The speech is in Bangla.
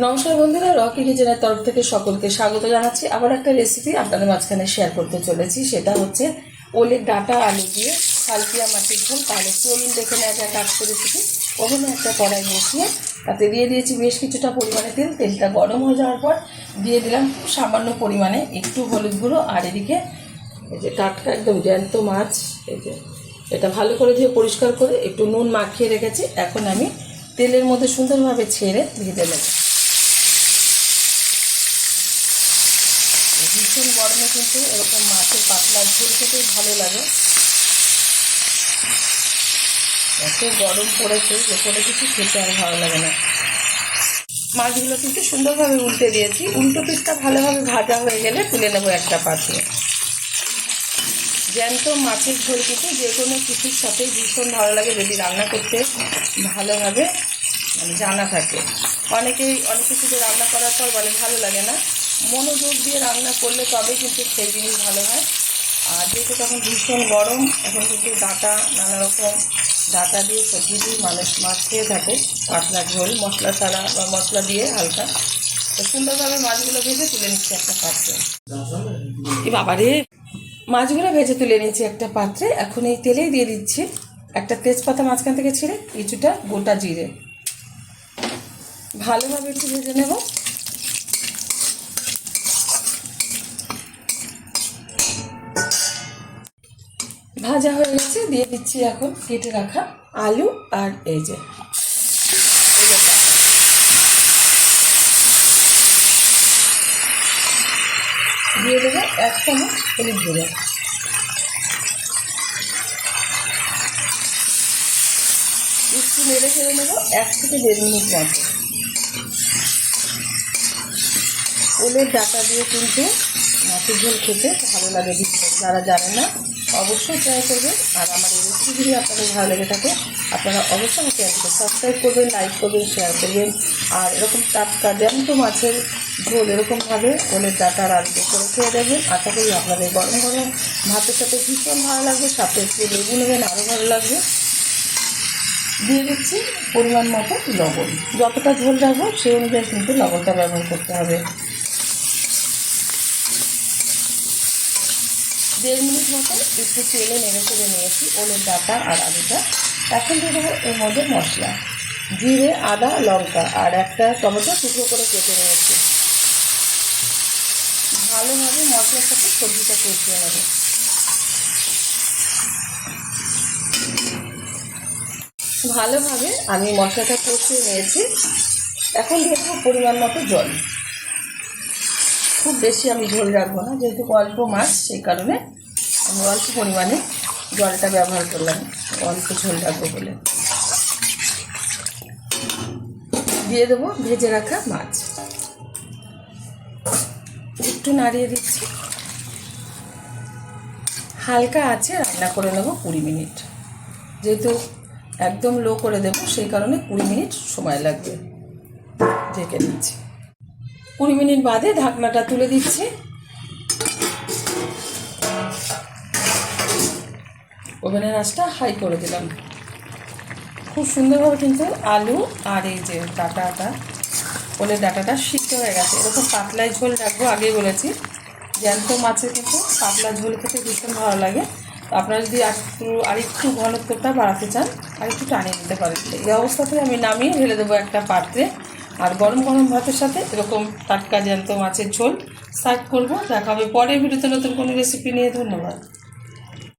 নমস্কার বন্ধুরা, রকি কিচেনের তরফ থেকে সকলকে স্বাগত জানাচ্ছি। আবার একটা রেসিপি আপনাদের মাঝখানে শেয়ার করতে চলেছি। সেটা হচ্ছে ওলের ডাঁটা আলু দিয়ে খালপিয়া মাছের ঝোল। তাহলে চলুন দেখে নেওয়া যাক আজকে রেসিপি। ওখানে একটা কড়াই বসিয়ে তাতে দিয়ে দিয়েছি বেশ কিছুটা পরিমাণে তেল। তেলটা গরম হয়ে যাওয়ার পর দিয়ে দিলাম সামান্য পরিমাণে একটু হলুদ গুঁড়ো। আর এদিকে এই যে টাটকা একদম জ্যান্ত মাছ, এই যে এটা ভালো করে দিয়ে পরিষ্কার করে একটু নুন মাখিয়ে রেখেছি। এখন আমি তেলের মধ্যে সুন্দরভাবে ছেড়ে ভেজে নেব। ভীষণ গরমে কিন্তু এরকম মাছের পাতলা ঝোল খেতেই ভালো লাগে। এত গরম পড়েছে যে কোনো কিছু খেতে আর ভালো লাগে না। মাছগুলো কিন্তু সুন্দরভাবে উল্টে দিয়েছি। উল্টো পিঠটা ভালোভাবে ভাজা হয়ে গেলে তুলে নেবো একটা পাত্রে। জ্যান্ত মাছের ঝোল কিন্তু যে কোনো কিছুর সাথেই ভীষণ ভালো লাগে যদি রান্না করতে ভালোভাবে জানা থাকে। অনেকেই অনেক কিছুতে রান্না করার পর বলে ভালো লাগে না। মনোযোগ দিয়ে রান্না করলে তবে কিন্তু সেই জিনিস ভালো হয়। আর যেহেতু তখন ভীষণ গরম, এখন কিন্তু ডাঁটা নানা রকম ডাঁটা দিয়ে সবজি দিয়ে মানুষ মাছ খেয়ে থাকে। পাতলা ঝোল মশলা ছাড়া বা মশলা দিয়ে হালকা। তো সুন্দরভাবে মাছগুলো ভেজে তুলে নিচ্ছি একটা পাত্রে। কি বাবারে, মাছগুলো ভেজে তুলে নিচ্ছি একটা পাত্রে। এখন এই তেলেই দিয়ে দিচ্ছি একটা তেজপাতা মাঝখান থেকে ছিঁড়ে, কিছুটা গোটা জিরে। ভালোভাবে একটু ভেজে নেব। ভাজা হয়ে গেছে, দিয়ে দিচ্ছি এখন কেটে রাখা আলু আর এই যে দিয়ে দেবো 1 চামচ হলুদ গুঁড়ো। একটু নেড়ে ফেলে নেবো 1 থেকে 1.5 মিনিট মতো। ওলের ডাঁটা দিয়ে কিন্তু মাছের ঝোল খেতে ভালো লাগে ভীষণ। যারা জানেন না অবশ্যই ট্রাই করবেন। আর আমার এই রেসিপি যদি আপনাদের ভালো লেগে থাকে আপনারা অবশ্যই আমার চ্যানেলকে সাবস্ক্রাইব করবেন, লাইক করবেন, শেয়ার করবেন। আর এরকম টাটকা জ্যান্ত মাছের ঝোল এরকমভাবে ওলের ডাঁটা আর আলু করে খেয়ে দেবেন। আশা করি আপনাদের গরম গরম ভাতের সাথে ভীষণ ভালো লাগবে। সাথে একটু লেবু নেবেন, আরও ভালো লাগবে। দিয়ে দিচ্ছি পরিমাণ মতো লবণ। যতটা ঝোল রাখবো সেই অনুযায়ী কিন্তু লবণটা ব্যবহার করতে হবে। 1.5 মিনিট মতো একটু তেলে নেড়ে চেড়ে নিয়েছি ওলের ডাঁটা আর আলুটা। এখন দিয়ে দেবো এর মধ্যে মশলা, জিরে, আদা, লঙ্কা আর একটা টমেটো টুকরো করে কেটে নিয়েছি। ভালোভাবে মশলার সাথে সবজিটা কষিয়ে নেব। ভালোভাবে আমি মশলাটা কষিয়ে নিয়েছি। এখন দিয়ে দেবো পরিমাণ মতো জল। খুব বেশি আমি ঝোল রাখবো না, যেহেতু অল্প মাছ সেই কারণে আমি অল্প পরিমাণে জলটা ব্যবহার করলাম, অল্প ঝোল রাখবো বলে। দিয়ে দেবো ভেজে রাখা মাছ। একটু নাড়িয়ে দিচ্ছি। হালকা আছে রান্না করে নেবো 20 মিনিট। যেহেতু একদম লো করে দেবো সেই কারণে 20 মিনিট সময় লাগবে। ঢেকে দিচ্ছি। 20 মিনিট বাদে ঢাকনাটা তুলে দিচ্ছি। ওভেনের আঁচটা হাই করে দিলাম। খুব সুন্দরভাবে কিন্তু আলু আর এই যে ডাঁটাটা, ওলের ডাঁটাটা সিদ্ধ হয়ে গেছে। এরকম পাতলাই ঝোল রাখবো, আগেই বলেছি। জ্যান্ত মাছের কিন্তু পাতলা ঝোল খেতে ভীষণ ভালো লাগে। আপনারা যদি আরেকটু ঘনত্বটা বাড়াতে চান আরেকটু টানিয়ে দিতে পারেন। এই অবস্থাতে আমি নামিয়ে ঢেলে দেবো একটা পাত্রে। আর গরম গরম ভাতের সাথে এরকম টাটকা জ্যান্ত মাছের ঝোল সার্ভ করবো। দেখা হবে পরের ভিডিওতে নতুন কোনো রেসিপি নিয়ে। ধন্যবাদ।